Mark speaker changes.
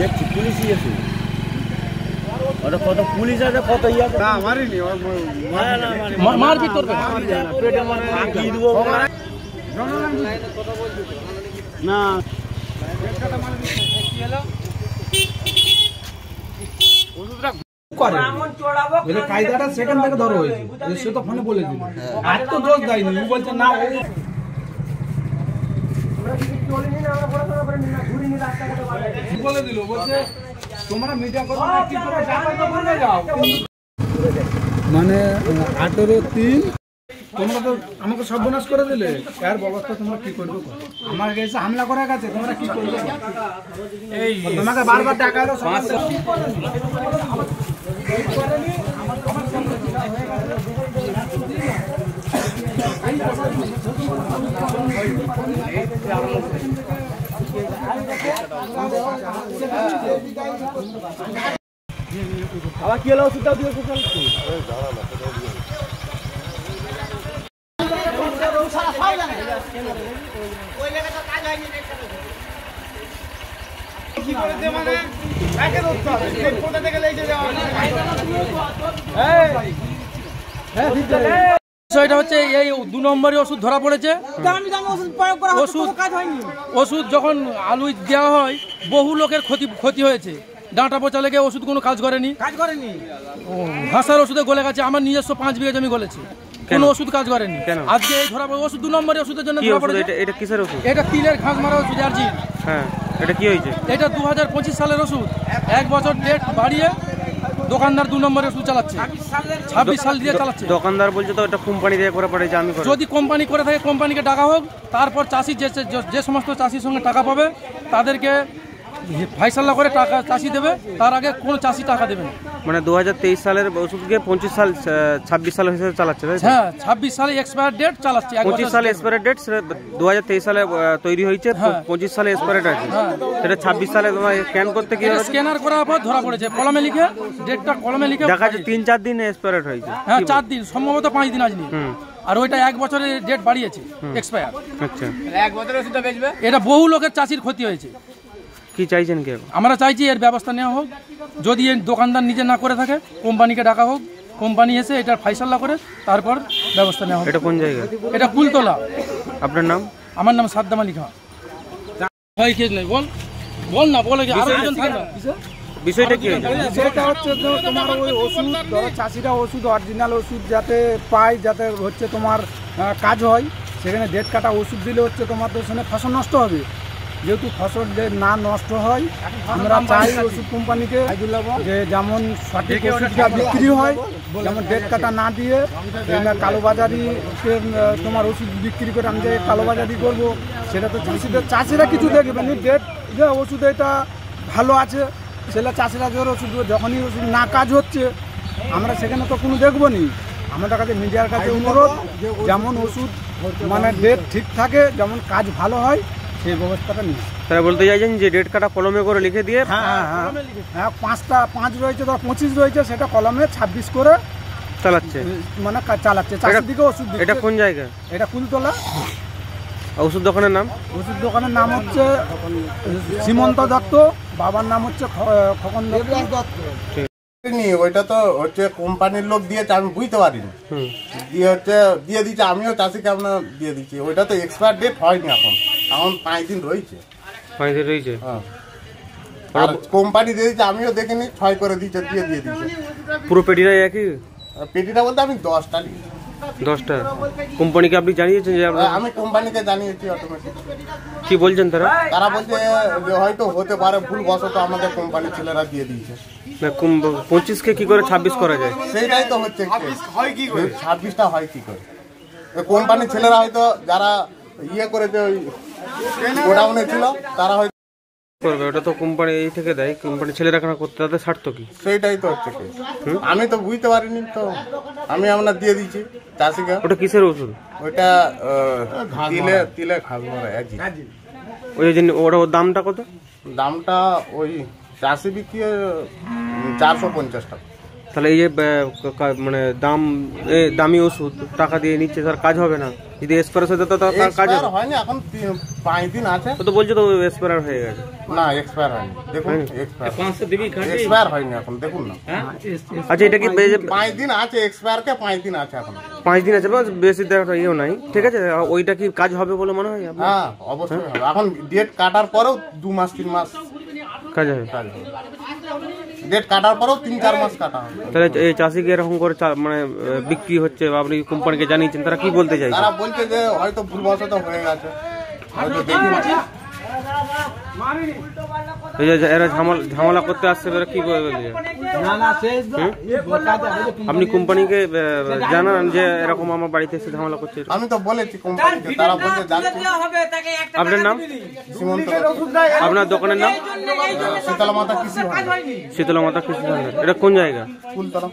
Speaker 1: দেখছি পুলিশই এসে ওটা কত পুলিশ আছে কত ইয়া না মারিনি মারবি তোর পেটে মারবি দেবো না
Speaker 2: কায়দাটা সেখান থেকে ধরো হয়েছে সে তো ফোনে বলে দিল আর তো দোষ দেয়নি বলছে না বলে দিল বলছে তোমরা মিডিয়া করো মানে 18-3 তোমরা তো আমাকে সর্বনাশ করে দিলে এর ব্যবস্থা তোমরা কি করবে আমার কাছে হামলা করা গেছে তোমরা কি করবে এই তোমাকে বারবার টাকা দাও
Speaker 1: আবার কি হলো ওষুধটা দিয়ে
Speaker 3: বিষয়টা হচ্ছে এই 2 নম্বরে ওষুধ ধরা পড়েছে। ওষুধ যখন আলু দেওয়া হয় বহু লোকের ক্ষতি হয়েছে। ডাঁটা পচা লেগে ওষুধ কোনো কাজ করেনি। ঘাসার ওষুধে গলে গেছে। আমার নিজস্ব 5 বিঘা জমি গলেছে, কোনো ওষুধ কাজ করেনি। আজকে এই ধরা পড়ে ওষুধ 2 নম্বরের ওষুধের জন্য ধরা পড়েছে।
Speaker 4: এটা কিসের ওষুধ?
Speaker 3: এটা তিলের ঘাস মারা ওষুধ আরজিন।
Speaker 4: হ্যাঁ, এটা কি হয়েছে?
Speaker 3: এটা 2025 সালের ওষুধ। 1 বছর ডেট বাড়িয়ে দোকানদার 2 নম্বরের ওষুধ চালাচ্ছে। 26 সাল দিয়ে চালাচ্ছে।
Speaker 4: দোকানদার বলছে তো এটা কোম্পানি দিয়ে করে পড়ে আমি করে।
Speaker 3: যদি কোম্পানি করে থাকে কোম্পানিকে টাকা হোক, তারপর চাষি যে সমস্ত চাষির সঙ্গে টাকা পাবে তাদেরকে ফাইসাল্লা করে টাকা চাষি দেবে, তার আগে কোনো চাষি টাকা দেবে না।
Speaker 4: মানে 2023 সালের ওষুধকে 26 সাল 26 সাল হিসেবে চালাচ্ছে, তাই?
Speaker 3: হ্যাঁ, 26 সালে এক্সপায়ার ডেট চালাচ্ছে।
Speaker 4: 25 সালে এক্সপায়ার ডেট, সেটা 2023 সালে তৈরি হয়েছে। 25 সালে এক্সপায়ার ডেট আছে, সেটা 26 সালে তোমার স্ক্যান করতে কি
Speaker 3: স্ক্যানার করার পর ধরা পড়েছে। কলমে লিখে ডেটটা কলমে লিখে
Speaker 4: দেখা যাচ্ছে 3-4 দিন এক্সপায়ার হয়েছে।
Speaker 3: হ্যাঁ, 4 দিন, সম্ভবত 5 দিন আজনি। আর ওইটা 1 বছরের ডেট বাড়িয়েছে এক্সপায়ার।
Speaker 4: আচ্ছা,
Speaker 3: 1 বছরের ওষুধটা বেচবে। এটা বহু লোকের চাষির ক্ষতি হয়েছে।
Speaker 4: কি চাইছেন কি?
Speaker 3: আমরা চাইছি এর ব্যবস্থা নেওয়া হোক। যদি এর দোকানদার নিজে না করে থাকে কোম্পানিকে ডাকা হোক, কোম্পানি এসে এটার ফাইসাল্লা করে তারপর ব্যবস্থা নেওয়া হোক।
Speaker 4: এটা কোন জায়গা?
Speaker 3: এটা কুলতলা।
Speaker 4: আপনার নাম?
Speaker 3: আমার নাম সাদ্দাম আলী খান। ভাই কেস নেই, বল না, বলে কি আরো একজন থাকবে।
Speaker 4: বিষয়টা কি?
Speaker 2: সেটা হচ্ছে তোমার ওই ওষুধ ধরো চাষিরা ওষুধ অরিজিনাল ওষুধ যাতে পায়, যাতে হচ্ছে তোমার কাজ হয়, সেখানে ডেট কাটা ওষুধ দিলে হচ্ছে তোমার তো সেখানে ফসল নষ্ট হবে। যেহেতু ফসল না নষ্ট হয়, আমরা চাই ওষুধ কোম্পানিকে যে যেমন সঠিক ওষুধটা বিক্রি হয়, যেমন ডেট কাটা না দিয়ে কালোবাজারি তোমার ওষুধ বিক্রি করে আমি যে কালোবাজারি করবো, সেটা তো চাষিরা কিছু দেখবে না। ডেট যে ওষুধ এটা ভালো আছে, সেটা চাষিরা যে ওষুধ যখনই ওষুধ না কাজ হচ্ছে আমরা সেখানে তো কোনো দেখবো নি। আমাদের কাছে মিডিয়ার কাছে অনুরোধ, যেমন ওষুধ মানে ডেট ঠিক থাকে, যেমন কাজ ভালো হয়, সেই ব্যবস্থাটা নিই।
Speaker 4: তারা বলতে চাইছেন যে ডেট কাটা কলমে করে লিখে দিয়ে,
Speaker 2: হ্যাঁ 5 রয়েছে, ধর 25 রয়েছে, সেটা কলমে 26 করে
Speaker 4: চালাচ্ছে,
Speaker 2: মানে চালাচ্ছে। চাষির দিকে ওষুধ দিচ্ছে।
Speaker 4: এটা কোন জায়গা?
Speaker 2: এটা কুলতলা।
Speaker 4: ওষুধ দোকানের নাম?
Speaker 2: ওষুধ দোকানের নাম হচ্ছে সীমন্ত দত্ত, বাবার নাম হচ্ছে খোকন দত্ত।
Speaker 5: ওইটা তো হচ্ছে কোম্পানির লোক দিয়েছে, আমি বুঝতে পারিনি। দিয়ে হচ্ছে দিয়ে দিচ্ছে, আমিও চাষিকে আপনার দিয়ে দিচ্ছি। ওইটা তো এক্সপায়ার ডেট হয়নি, এখন 5 দিন রয়েছে।
Speaker 4: 5 দিন রয়েছে।
Speaker 5: হ্যাঁ, আর কোম্পানি দিয়ে দিচ্ছে, আমিও দেখিনি, 6 করে দিচ্ছে, দিয়ে দিচ্ছে।
Speaker 4: পুরো পেটিটা একই?
Speaker 5: পেটিটা বলতে আমি 10টা নিই।
Speaker 4: 10টা? কোম্পানিকে আপনি জানিয়েছেন? যে
Speaker 5: আমি কোম্পানিকে জানিয়েছি অটোমেটিক।
Speaker 4: কি বলছেন তারা?
Speaker 5: তারা বলছে যে হয়তো হতে পারে ভুল বশত আমাদের কোম্পানির ছেলেরা দিয়ে দিয়েছে।
Speaker 4: 25কে কি করে 26 করা যায়?
Speaker 5: সেইটাই তো হচ্ছে, 26টা হয় কি করে? কোম্পানির ছেলেরা হয়তো যারা ইয়ে করেছে ওই গোডাউনে ছিল, তারা হয়তো
Speaker 4: করবে। ওটা তো কোম্পানি এই থেকে দেয়, কোম্পানি ছেলেরা কেন করতে, তাদের স্বার্থ কি?
Speaker 5: সেইটাই তো হচ্ছে। আমি তো বুঝতে পারিনি, তো আমি আপনার দিয়ে দিচ্ছি চাষিকে।
Speaker 4: ওটা কিসের ওষুধ?
Speaker 5: ওইটা তিলে ঘাস মারা একই।
Speaker 4: ওই ওর দামটা কত?
Speaker 5: দামটা ওই চাষি বিক্রি 450 টাকা।
Speaker 4: তাহলে এই যে মানে দামি ওষুধ টাকা দিয়ে নিচ্ছে তার কাজ হবে না, যদি এক্সপায়ার হতে তো তার কাজ
Speaker 5: এক্সপায়ার হয়নি, এখন 5 দিন আছে।
Speaker 4: তো বলছো তো এক্সপায়ার হয়ে গেছে।
Speaker 5: না এক্সপায়ার হয়নি, দেখুন এক্সপায়ার হয়নি এখন, দেখুন না।
Speaker 4: আচ্ছা এটা কি
Speaker 5: 5 দিন আছে, এক্সপায়ার কে 5 দিন আছে এখন।
Speaker 4: 5 দিন আছে, বেশি দেওয়াটা ইয়েও নাই, ঠিক আছে। ওইটা কি কাজ হবে বলে মনে হয়?
Speaker 5: হ্যাঁ অবশ্যই হবে। এখন ডেট কাটার পরেও 2 মাস 3 মাস
Speaker 4: কাজ হবে।
Speaker 5: ডেট কাটার পরেও 3-4 মাস কাটা হবে।
Speaker 4: তাহলে এই চাষিকে এরকম করে মানে বিক্রি হচ্ছে বা আপনি কোম্পানিকে জানিয়েছেন, তারা কি বলতে চাইছে?
Speaker 5: তারা বলছে যে হয়তো ভুলবশত হয়ে গেছে, হয়তো দেখি না।
Speaker 4: এই যে এরা ঝামেলা করতে আসছে, এরা কি বলবে? আপনি কোম্পানিকে জানান যে এরকম আমার বাড়িতে এসে ঝামেলা করছে।
Speaker 5: আমি তো বলেছি কোম্পানিকে, তারা বলছে যাচ্ছে।
Speaker 4: আপনার নাম?
Speaker 5: সীমন্ত।
Speaker 4: আপনার দোকানের নাম?
Speaker 5: শীতলা মাতা কৃষি ভান্ডার।
Speaker 4: শীতলা মাতা কৃষি ভান্ডার। এটা কোন জায়গা?
Speaker 5: ফুলতলা।